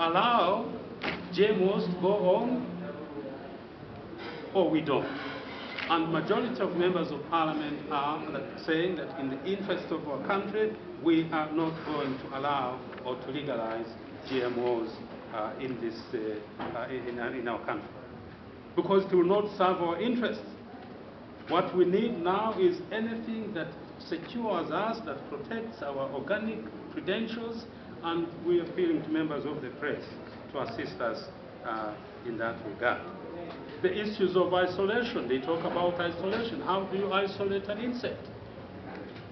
allow GMOs to go on, or we don't. And majority of members of parliament are saying that in the interest of our country, we are not going to allow or to legalize GMOs in our country, because it will not serve our interests. What we need now is anything that secures us, that protects our organic credentials, and we are appealing to members of the press to assist us in that regard. The issues of isolation, they talk about isolation. How do you isolate an insect?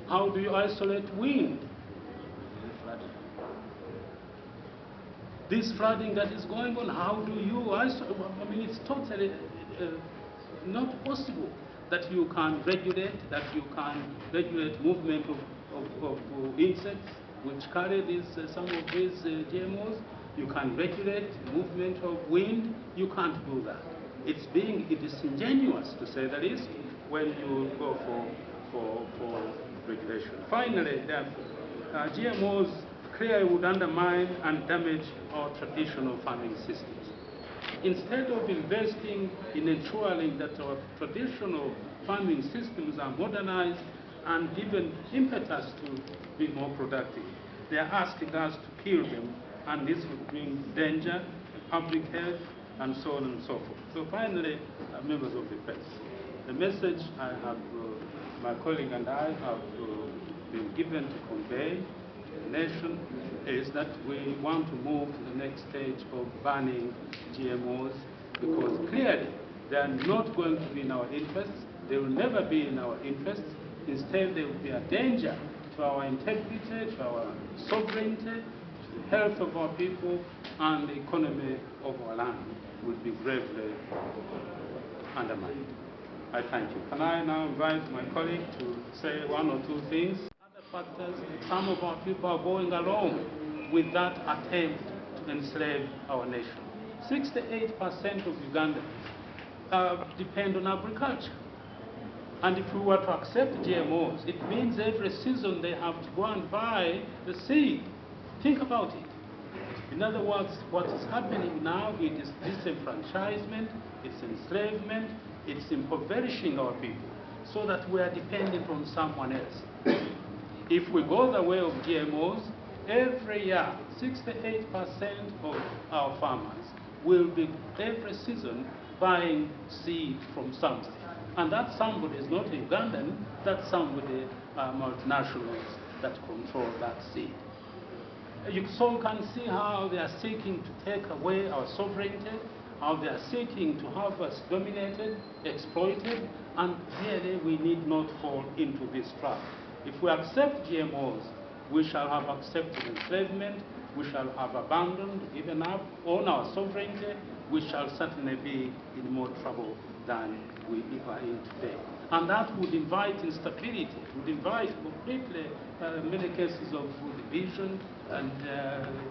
How do you isolate wind? This flooding that is going on, how do you isolate? I mean, it's totally not possible that you can regulate, movement of insects which carry some of these GMOs. You can regulate movement of wind. You can't do that. It's being disingenuous, to say the least, when you go for regulation. Finally, GMOs clearly would undermine and damage our traditional farming systems. Instead of investing in ensuring that our traditional farming systems are modernized and given impetus to be more productive, they are asking us to kill them, and this would bring danger to public health and so on and so forth. So finally, members of the press, the message I have, my colleague and I have been given to convey to the nation is that we want to move to the next stage of banning GMOs, because clearly they are not going to be in our interests. They will never be in our interests. Instead, they will be a danger to our integrity, to our sovereignty, to the health of our people, and the economy of our land would be gravely undermined. I thank you. Can I now invite my colleague to say one or two things? Other factors, some of our people are going along with that attempt to enslave our nation. 68% of Ugandans depend on agriculture. And if we were to accept GMOs, it means every season they have to go and buy the seed. Think about it. In other words, what is happening now, it is disenfranchisement, it's enslavement, it's impoverishing our people so that we are dependent on someone else. If we go the way of GMOs, every year, 68% of our farmers will be every season buying seed from somebody. And that somebody is not a Ugandan, that's somebody, multinationals that control that seed. You so can see how they are seeking to take away our sovereignty, how they are seeking to have us dominated, exploited, and really we need not fall into this trap. If we accept GMOs, we shall have accepted enslavement, we shall have abandoned, given up on our sovereignty, we shall certainly be in more trouble than we are in today. And that would invite instability, would invite completely many cases of division and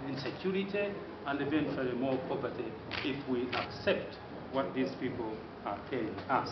insecurity, and eventually more poverty if we accept what these people are telling us.